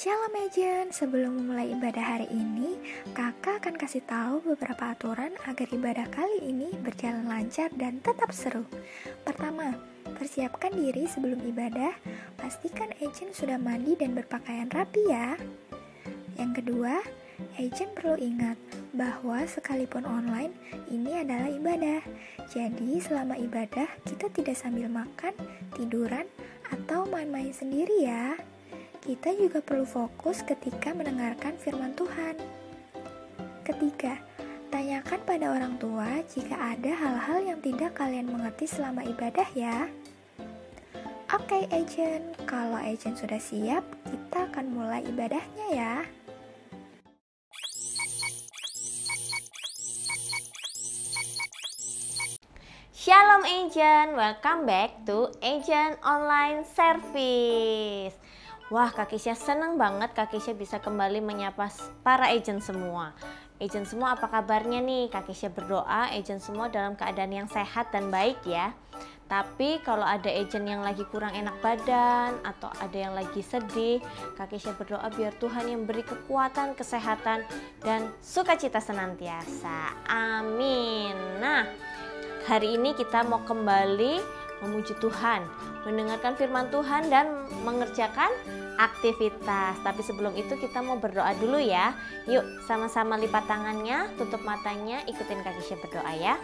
Shalom Agent, sebelum memulai ibadah hari ini, kakak akan kasih tahu beberapa aturan agar ibadah kali ini berjalan lancar dan tetap seru. Pertama, persiapkan diri sebelum ibadah, pastikan Agent sudah mandi dan berpakaian rapi ya. Yang kedua, Agent perlu ingat bahwa sekalipun online, ini adalah ibadah. Jadi selama ibadah, kita tidak sambil makan, tiduran, atau main-main sendiri ya. Kita juga perlu fokus ketika mendengarkan firman Tuhan. Ketiga, tanyakan pada orang tua jika ada hal-hal yang tidak kalian mengerti selama ibadah ya. Oke Agent, kalau Agent sudah siap, kita akan mulai ibadahnya ya. Shalom Agent, welcome back to Agent Online Service. Wah, Kak Kisha senang banget Kak Kisha bisa kembali menyapa para agent semua. Agent semua apa kabarnya nih? Kak Kisha berdoa agent semua dalam keadaan yang sehat dan baik ya. Tapi kalau ada agent yang lagi kurang enak badan atau ada yang lagi sedih, Kak Kisha berdoa biar Tuhan yang beri kekuatan, kesehatan, dan sukacita senantiasa. Amin. Nah, hari ini kita mau kembali memuji Tuhan, mendengarkan firman Tuhan dan mengerjakan aktivitas. Tapi sebelum itu kita mau berdoa dulu ya. Yuk sama-sama lipat tangannya, tutup matanya, ikutin Kak Kisha berdoa ya.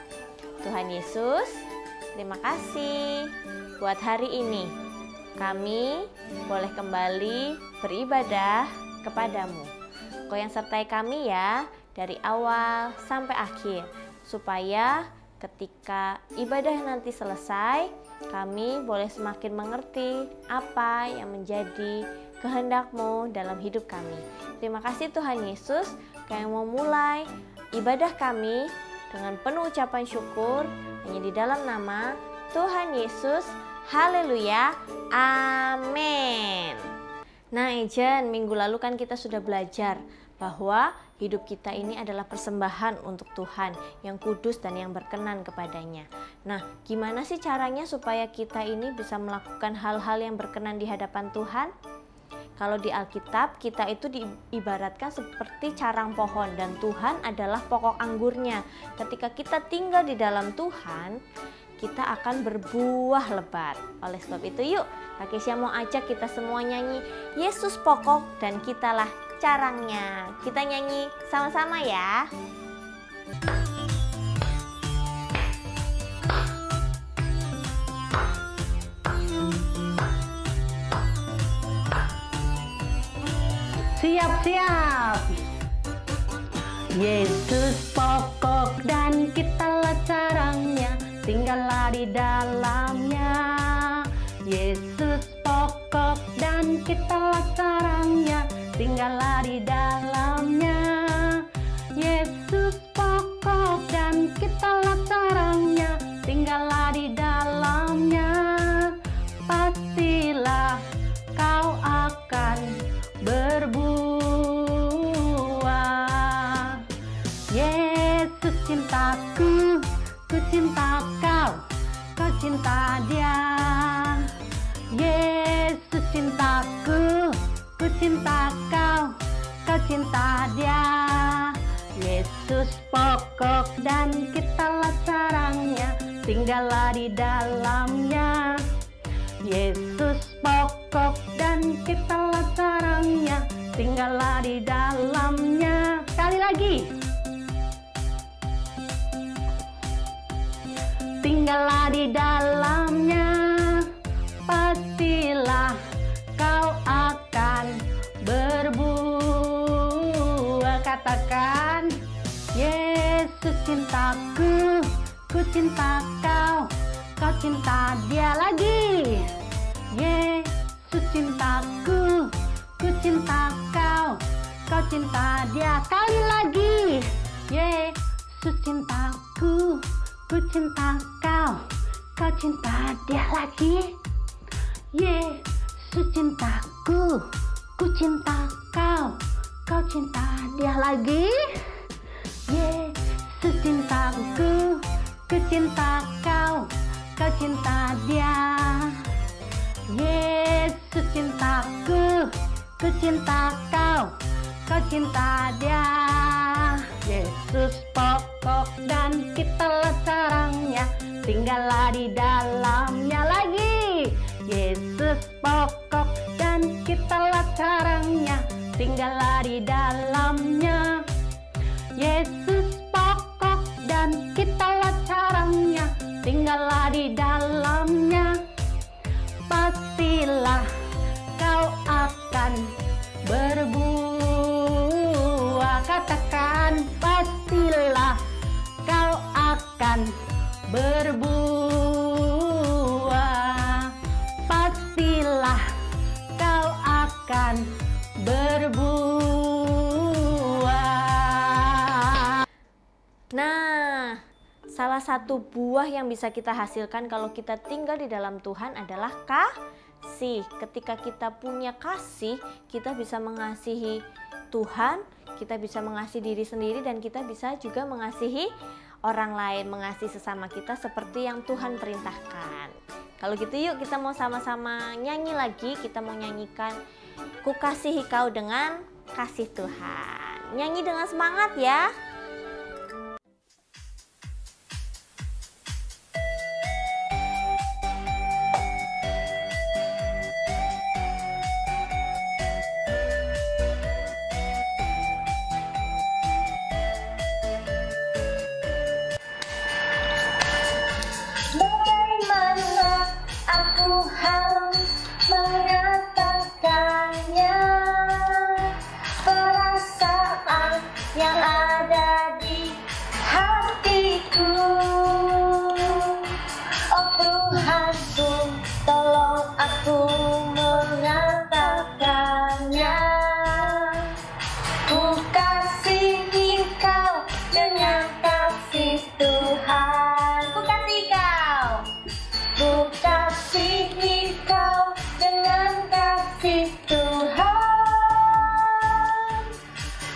Tuhan Yesus, terima kasih buat hari ini. Kami boleh kembali beribadah kepadamu. Kau yang sertai kami ya dari awal sampai akhir, supaya ketika ibadah nanti selesai, kami boleh semakin mengerti apa yang menjadi kehendak-Mu dalam hidup kami. Terima kasih Tuhan Yesus, yang mau mulai ibadah kami dengan penuh ucapan syukur, hanya di dalam nama Tuhan Yesus. Haleluya, amin. Nah Agent, minggu lalu kan kita sudah belajar bahwa hidup kita ini adalah persembahan untuk Tuhan yang kudus dan yang berkenan kepadanya. Nah, gimana sih caranya supaya kita ini bisa melakukan hal-hal yang berkenan di hadapan Tuhan? Kalau di Alkitab, kita itu diibaratkan seperti carang pohon dan Tuhan adalah pokok anggurnya. Ketika kita tinggal di dalam Tuhan, kita akan berbuah lebat. Oleh sebab itu yuk, Kak Kisha mau ajak kita semua nyanyi Yesus pokok dan kitalah carangnya. Kita nyanyi sama-sama ya. Siap-siap. Yesus pokok dan kitalah carangnya, tinggallah di dalamnya. Yesus pokok dan kitalah carangnya, tinggallah di dalamnya. Yesus pokok dan kitalah carangnya, tinggallah di dalamnya. Pastilah kau akan berbuah. Yesus cintaku, ku cinta kau, kau cinta Dia. Yesus cintaku, ku cinta kau, kau cinta Dia. Yesus pokok dan kitalah carangnya, tinggallah di dalamnya. Yesus pokok dan kitalah carangnya, tinggallah di dalamnya. Sekali lagi. Tinggallah di dalamnya, pastilah kau akan berbuah. Katakan, Yesus cintaku, ku cinta kau, kau cinta Dia. Lagi, Yesus cintaku, ku cinta kau, kau cinta Dia. Kali lagi, Yesus cintaku, ku cinta kau, kau cinta Dia. Lagi, Yesus cintaku, ku cinta kau, kau cinta Dia. Lagi, Yesus cintaku, ku cinta kau, kau cinta Dia. Yesus cintaku, ku cinta kau, kau cinta dia. Yesus pokok dan kitalah sarangnya, tinggallah di dalamnya lagi. Yesus pokok dan kitalah sarangnya, tinggallah di dalamnya. Yesus pokok dan kitalah sarangnya, tinggallah di dalamnya. Pastilah kau akan berbuah. Katakan, pastilah kau akan berbuah. Pastilah kau akan berbuah. Nah, salah satu buah yang bisa kita hasilkan kalau kita tinggal di dalam Tuhan adalah kasih. Ketika kita punya kasih, kita bisa mengasihi Tuhan, kita bisa mengasihi diri sendiri, dan kita bisa juga mengasihi orang lain, mengasihi sesama kita seperti yang Tuhan perintahkan. Kalau gitu yuk kita mau sama-sama nyanyi lagi. Kita mau nyanyikan Ku Kasihi Kau dengan kasih Tuhan. Nyanyi dengan semangat ya. Aku harus mengatakannya, perasaan yang ada di hatiku. Oh Tuhanku, tolong aku mengatakannya. Ku kasihi Kau dengan kasih Tuhan. Ku kasih Kau. Ku kasihi Kau dengan kasih Tuhan.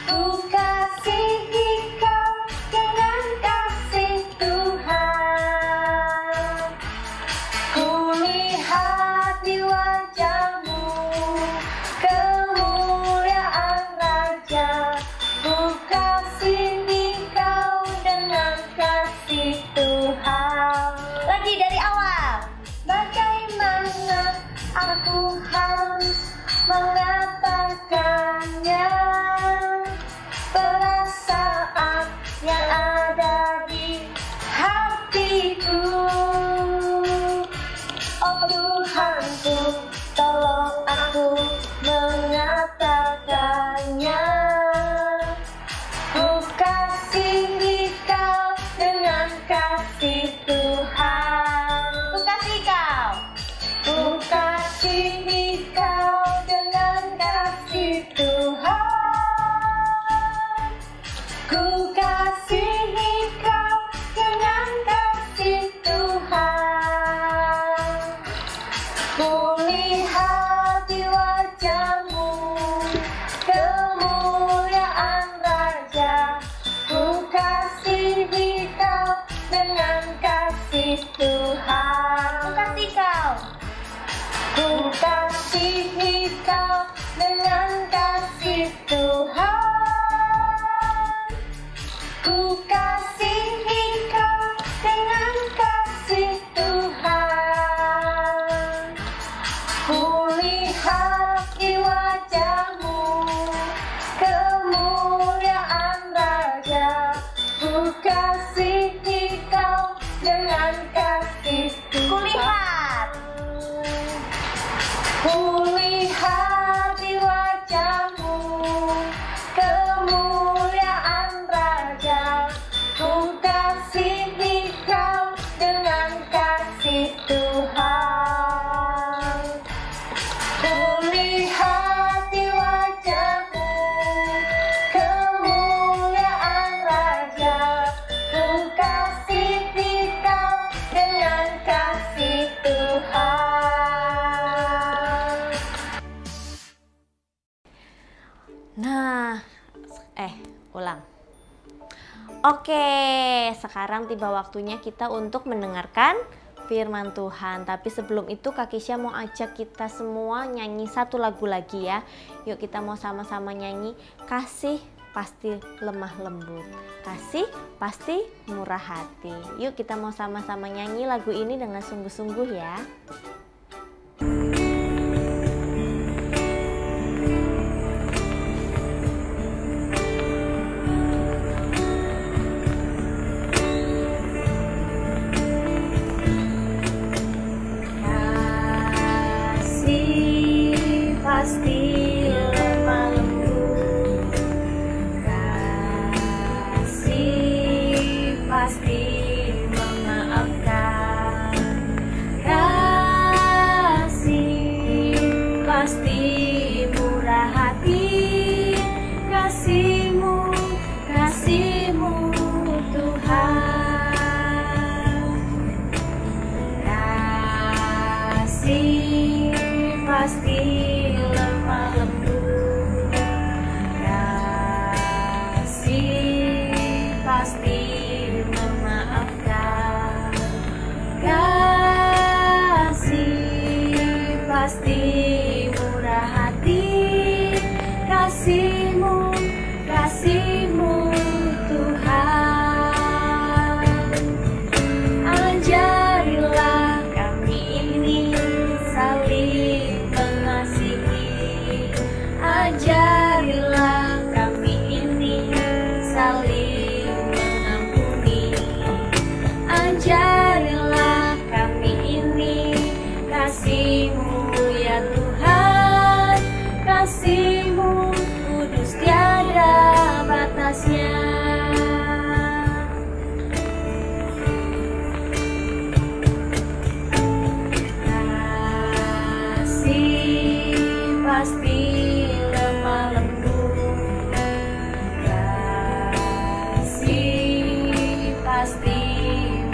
Ku kasihi Kau dengan kasih Tuhan. Ku lihat di wajah-Mu kemuliaan Raja. Ku kasihi Kau dengan kasih Tuhan. Lagi dari awal. Bagaimana aku harus mengatakannya, perasaan yang ada di hatiku. Oh Tuhanku, tolong aku mengatakannya. Ku kasihi Kau dengan kasih Tuhan. Ku kasih Kau. Ku kasihi Kau dengan kasih Tuhan. Ku kasihi Kau dengan kasih Tuhan. Ku lihat di wajah-Mu kemuliaan Raja. Ku kasihi Kau dengan kasih Tuhan. Ku kasih Kau. Ku kasihi Kau dengan kasih Tuhan. Ku kasihi Kau dengan kasih Tuhan. Ku lihat di wajah-Mu kemuliaan Raja. Ku kasihi Kau dengan kasih Tuhan. Ku lihat. Ku lihat di wajah-Mu kemuliaan Raja. Ku kasihi Kau dengan kasih Tuhan. Ku lihat di wajah-Mu kemuliaan Raja. Ku kasihi Kau dengan kasih Tuhan. Nah, ulang. Oke, sekarang tiba waktunya kita untuk mendengarkan firman Tuhan. Tapi sebelum itu Kak Kisya mau ajak kita semua nyanyi satu lagu lagi ya. Yuk kita mau sama-sama nyanyi Kasih Pasti Lemah Lembut, Kasih Pasti Murah Hati. Yuk kita mau sama-sama nyanyi lagu ini dengan sungguh-sungguh ya. Kasih pasti lemah lembut, kasih pasti memaafkan, kasih pasti murah hati, kasih-Mu, kasih-Mu Tuhan. Kasih pasti lemah lembut, kasih pasti memaafkan, kasih pasti murah hati, kasih-Mu, kasih-Mu Tuhan. Ajarilah kami ini saling mengasihi, ajarilah kami ini saling mengampuni, ajarilah kami ini kasih-Mu ya Tuhan, kasih-Mu kudus tiada batasnya. Kasih pasti lemah lembut, kasih pasti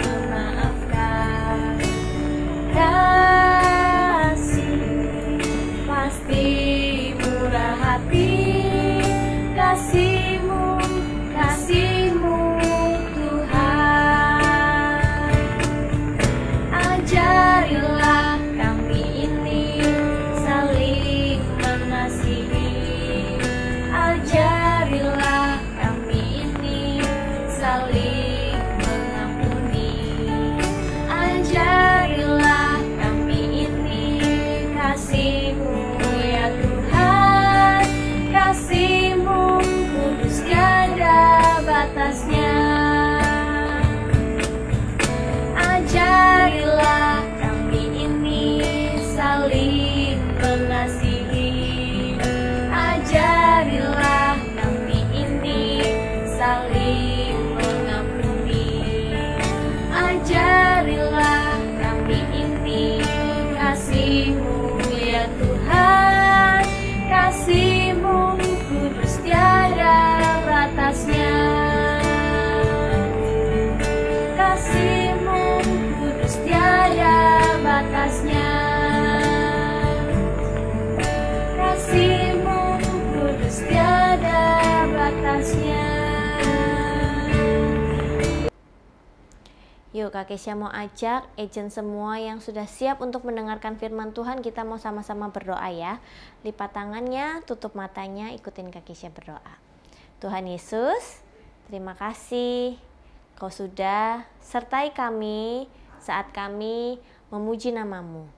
memaafkan, kasih pasti murah hati, kasih-Mu, kasih-Mu Tuhan. Ajarilah kami ini saling mengasihi, ajarilah kami ini saling mengampuni, ajarilah kami ini kasih-Mu ya Tuhan, kasih-Mu kudus tiada batasnya. Ajarilah kami ini saling mengasihi, ajarilah kami ini saling mengampuni, ajarilah kami ini kasih-Mu ya Tuhan, kasih-Mu kudus tiada batasnya. Kasih-Mu kudus tiada batasnya, kasih-Mu kudus tiada batasnya. Yuk Kak Kisya mau ajak agent semua yang sudah siap untuk mendengarkan firman Tuhan, kita mau sama-sama berdoa ya. Lipat tangannya, tutup matanya, ikutin Kak Kisya berdoa. Tuhan Yesus, terima kasih Kau sudah sertai kami saat kami memuji nama-Mu.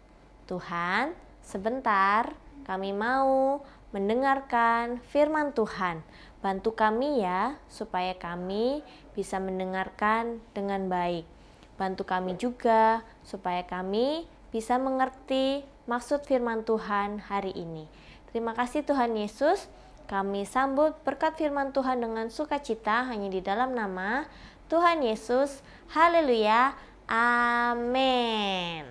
Tuhan, sebentar kami mau mendengarkan firman Tuhan. Bantu kami ya, supaya kami bisa mendengarkan dengan baik. Bantu kami juga supaya kami bisa mengerti maksud firman Tuhan hari ini. Terima kasih Tuhan Yesus. Kami sambut berkat firman Tuhan dengan sukacita hanya di dalam nama Tuhan Yesus. Haleluya. Amin.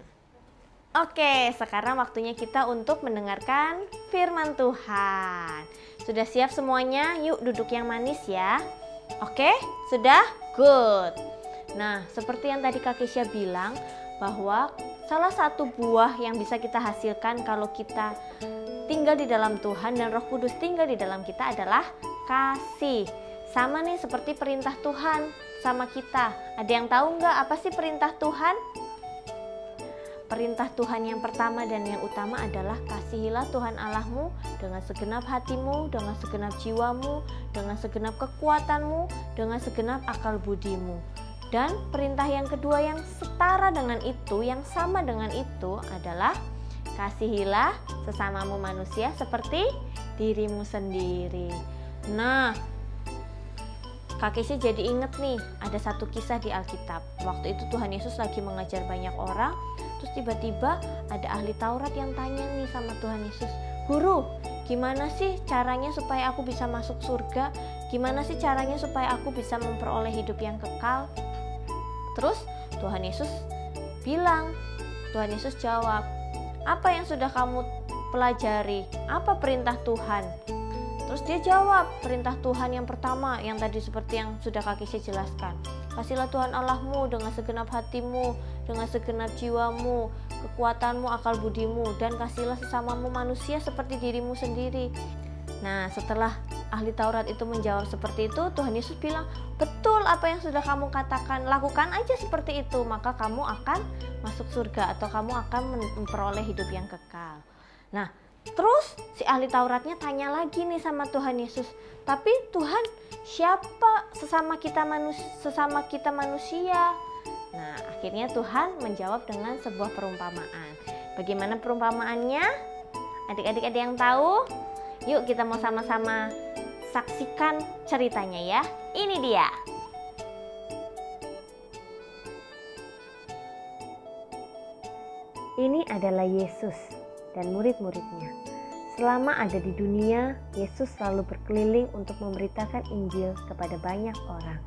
Oke, sekarang waktunya kita untuk mendengarkan firman Tuhan. Sudah siap semuanya? Yuk duduk yang manis ya. Oke, sudah? Good. Nah, seperti yang tadi Kak Kisya bilang, bahwa salah satu buah yang bisa kita hasilkan kalau kita tinggal di dalam Tuhan dan Roh Kudus tinggal di dalam kita adalah kasih. Sama nih seperti perintah Tuhan sama kita. Ada yang tahu nggak apa sih perintah Tuhan? perintah Tuhan yang pertama dan yang utama adalah kasihilah Tuhan Allahmu dengan segenap hatimu, dengan segenap jiwamu, dengan segenap kekuatanmu, dengan segenap akal budimu. Dan perintah yang kedua yang setara dengan itu, yang sama dengan itu adalah kasihilah sesamamu manusia seperti dirimu sendiri. Nah, Kak Keisha jadi inget nih, ada satu kisah di Alkitab. Waktu itu Tuhan Yesus lagi mengajar banyak orang, terus tiba-tiba ada ahli Taurat yang tanya nih sama Tuhan Yesus, "Guru, gimana sih caranya supaya aku bisa masuk surga? Gimana sih caranya supaya aku bisa memperoleh hidup yang kekal?" Terus Tuhan Yesus bilang, Tuhan Yesus jawab, "Apa yang sudah kamu pelajari? Apa perintah Tuhan?" Terus dia jawab, perintah Tuhan yang pertama yang tadi seperti yang sudah Kak Keisha jelaskan. Kasihilah Tuhan Allahmu dengan segenap hatimu, dengan segenap jiwamu, kekuatanmu, akal budimu, dan kasihilah sesamamu manusia seperti dirimu sendiri. Nah, setelah ahli Taurat itu menjawab seperti itu, Tuhan Yesus bilang, "Betul apa yang sudah kamu katakan, lakukan aja seperti itu, maka kamu akan masuk surga atau kamu akan memperoleh hidup yang kekal." Nah, terus si ahli Tauratnya tanya lagi nih sama Tuhan Yesus, "Tapi Tuhan, siapa sesama kita manusia?" Nah, akhirnya Tuhan menjawab dengan sebuah perumpamaan. Bagaimana perumpamaannya? Adik-adik ada yang tahu? Yuk kita mau sama-sama saksikan ceritanya ya. Ini dia. Ini adalah Yesus dan murid-muridnya. Selama ada di dunia, Yesus selalu berkeliling untuk memberitakan Injil kepada banyak orang.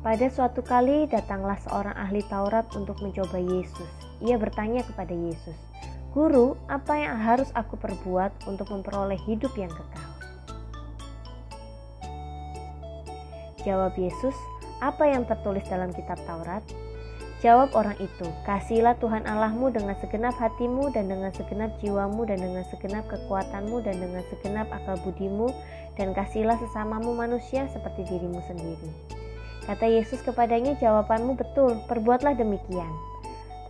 Pada suatu kali datanglah seorang ahli Taurat untuk mencoba Yesus. Ia bertanya kepada Yesus, "Guru, apa yang harus aku perbuat untuk memperoleh hidup yang kekal?" Jawab Yesus, "Apa yang tertulis dalam kitab Taurat?" Jawab orang itu, "Kasihilah Tuhan Allahmu dengan segenap hatimu dan dengan segenap jiwamu dan dengan segenap kekuatanmu dan dengan segenap akal budimu, dan kasihilah sesamamu manusia seperti dirimu sendiri." Kata Yesus kepadanya, "Jawabanmu betul, perbuatlah demikian."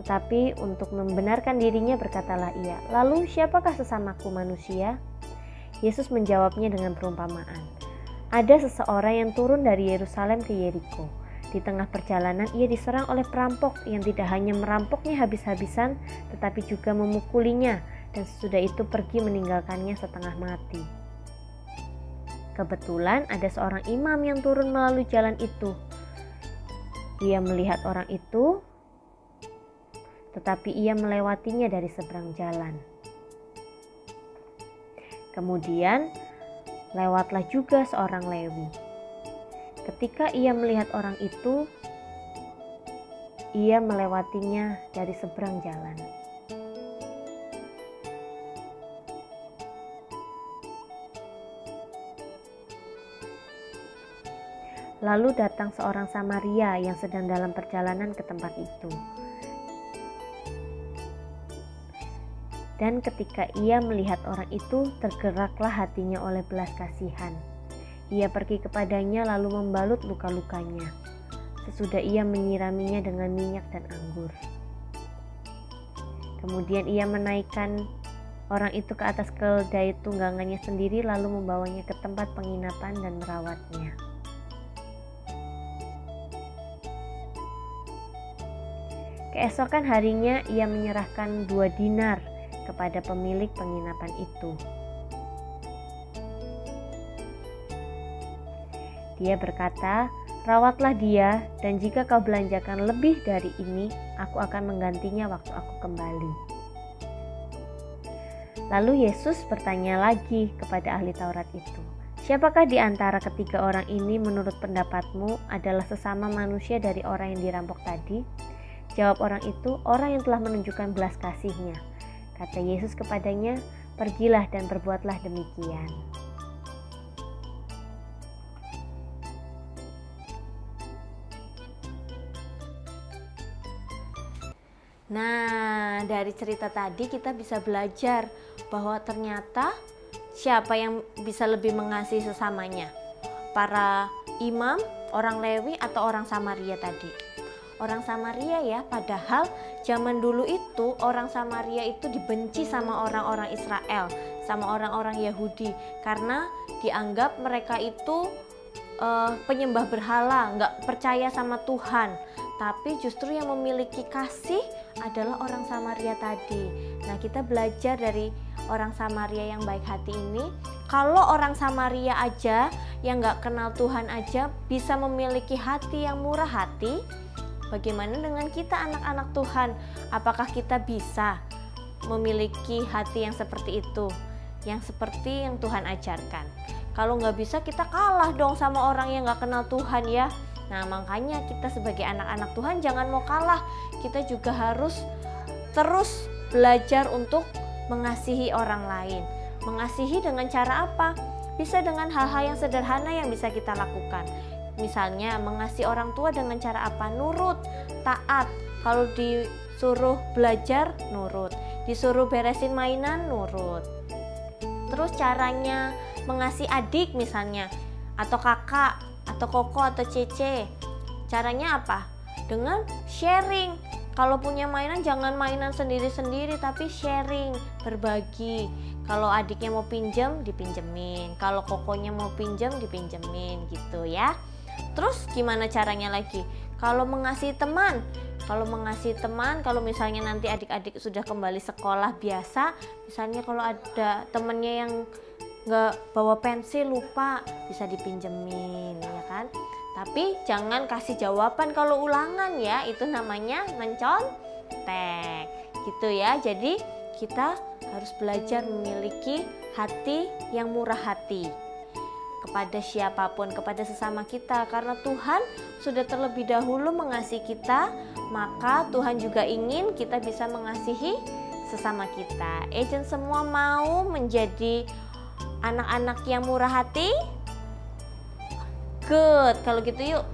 Tetapi untuk membenarkan dirinya berkatalah ia, "Lalu siapakah sesamaku manusia?" Yesus menjawabnya dengan perumpamaan. Ada seseorang yang turun dari Yerusalem ke Yeriko. Di tengah perjalanan ia diserang oleh perampok yang tidak hanya merampoknya habis-habisan, tetapi juga memukulinya, dan sesudah itu pergi meninggalkannya setengah mati. Kebetulan ada seorang imam yang turun melalui jalan itu. Dia melihat orang itu, tetapi ia melewatinya dari seberang jalan. Kemudian lewatlah juga seorang Lewi. Ketika ia melihat orang itu, ia melewatinya dari seberang jalan. Lalu datang seorang Samaria yang sedang dalam perjalanan ke tempat itu. Dan ketika ia melihat orang itu, tergeraklah hatinya oleh belas kasihan. Ia pergi kepadanya lalu membalut luka-lukanya. Sesudah ia menyiraminya dengan minyak dan anggur. Kemudian ia menaikkan orang itu ke atas keldai tunggangannya sendiri lalu membawanya ke tempat penginapan dan merawatnya. Keesokan harinya ia menyerahkan 2 dinar kepada pemilik penginapan itu. Dia berkata, "Rawatlah dia, dan jika kau belanjakan lebih dari ini, aku akan menggantinya waktu aku kembali." Lalu Yesus bertanya lagi kepada ahli Taurat itu, "Siapakah di antara ketiga orang ini menurut pendapatmu adalah sesama manusia dari orang yang dirampok tadi?" Jawab orang itu, "Orang yang telah menunjukkan belas kasihnya." Kata Yesus kepadanya, "Pergilah dan berbuatlah demikian." Nah, dari cerita tadi kita bisa belajar bahwa ternyata siapa yang bisa lebih mengasihi sesamanya? para imam, orang Lewi atau orang Samaria tadi? Orang Samaria ya, padahal zaman dulu itu orang Samaria itu dibenci sama orang-orang Israel, sama orang-orang Yahudi, karena dianggap mereka itu penyembah berhala, nggak percaya sama Tuhan. Tapi justru yang memiliki kasih adalah orang Samaria tadi. Nah, kita belajar dari orang Samaria yang baik hati ini. Kalau orang Samaria aja yang nggak kenal Tuhan aja bisa memiliki hati yang murah hati, bagaimana dengan kita anak-anak Tuhan? Apakah kita bisa memiliki hati yang seperti itu? Yang seperti yang Tuhan ajarkan. Kalau nggak bisa, kita kalah dong sama orang yang nggak kenal Tuhan ya. Nah, makanya kita sebagai anak-anak Tuhan jangan mau kalah. Kita juga harus terus belajar untuk mengasihi orang lain. Mengasihi dengan cara apa? Bisa dengan hal-hal yang sederhana yang bisa kita lakukan. Misalnya mengasihi orang tua dengan cara apa? Nurut, taat. Kalau disuruh belajar, nurut. Disuruh beresin mainan, nurut. Terus caranya mengasihi adik misalnya, atau kakak, atau koko, atau cece. Caranya apa? Dengan sharing. Kalau punya mainan jangan mainan sendiri-sendiri, tapi sharing, berbagi. Kalau adiknya mau pinjam, dipinjemin. Kalau kokonya mau pinjam, dipinjemin gitu ya. Terus gimana caranya lagi? Kalau mengasihi teman, kalau misalnya nanti adik-adik sudah kembali sekolah biasa, misalnya kalau ada temennya yang nggak bawa pensil, lupa, bisa dipinjemin ya kan. Tapi jangan kasih jawaban kalau ulangan ya, itu namanya mencontek gitu ya. Jadi kita harus belajar memiliki hati yang murah hati kepada siapapun, kepada sesama kita, karena Tuhan sudah terlebih dahulu mengasihi kita, maka Tuhan juga ingin kita bisa mengasihi sesama kita. Agent semua mau menjadi anak-anak yang murah hati? Good. Kalau gitu yuk,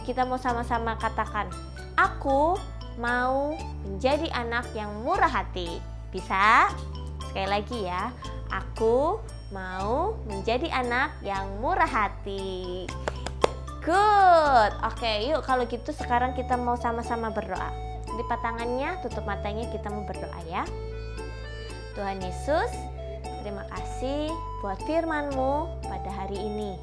kita mau sama-sama katakan, aku mau menjadi anak yang murah hati. Bisa? Sekali lagi ya, aku mau menjadi anak yang murah hati. Good. Oke, yuk kalau gitu sekarang kita mau sama-sama berdoa. Lipat tangannya, tutup matanya, kita mau berdoa ya. Tuhan Yesus, terima kasih buat firman-Mu pada hari ini.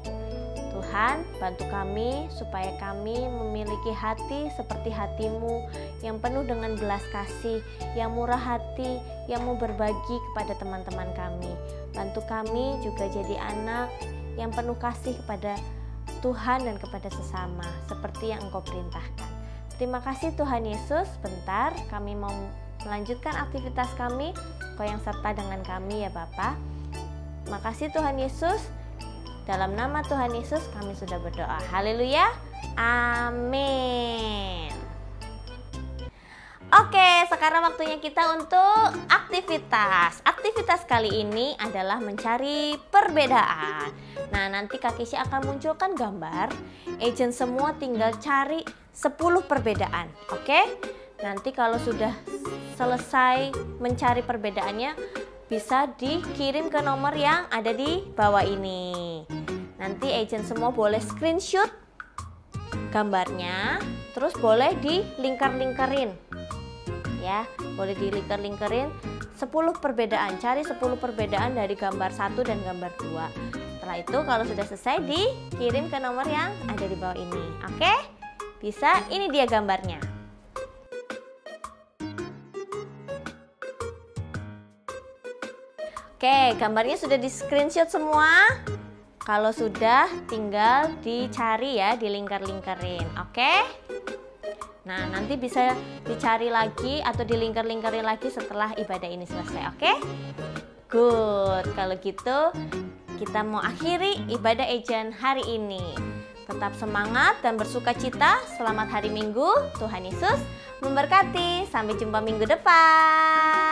Tuhan, bantu kami supaya kami memiliki hati seperti hati-Mu yang penuh dengan belas kasih, yang murah hati, yang mau berbagi kepada teman-teman kami. Bantu kami juga jadi anak yang penuh kasih kepada Tuhan dan kepada sesama, seperti yang Engkau perintahkan. Terima kasih Tuhan Yesus. Bentar, kami mau melanjutkan aktivitas kami. Kau yang serta dengan kami ya Bapa. Makasih Tuhan Yesus. Dalam nama Tuhan Yesus kami sudah berdoa. Haleluya. Amin. Oke, sekarang waktunya kita untuk aktivitas. Aktivitas kali ini adalah mencari perbedaan. Nah, nanti Kak Kisya akan munculkan gambar. Agent semua tinggal cari 10 perbedaan. Oke? Nanti kalau sudah selesai mencari perbedaannya, bisa dikirim ke nomor yang ada di bawah ini. Nanti agent semua boleh screenshot gambarnya, terus boleh dilingkar-lingkarin. Ya, boleh dilingkar-lingkarin 10 perbedaan. Cari 10 perbedaan dari gambar 1 dan gambar 2. Setelah itu kalau sudah selesai dikirim ke nomor yang ada di bawah ini. Oke? Bisa, ini dia gambarnya. Oke, gambarnya sudah di screenshot semua. Kalau sudah, tinggal dicari ya, dilingkar-lingkarin. Oke? Nah, nanti bisa dicari lagi atau dilingkar-lingkarin lagi setelah ibadah ini selesai. Oke? Good. Kalau gitu, kita mau akhiri ibadah agent hari ini. Tetap semangat dan bersuka cita. Selamat hari Minggu. Tuhan Yesus memberkati. Sampai jumpa minggu depan.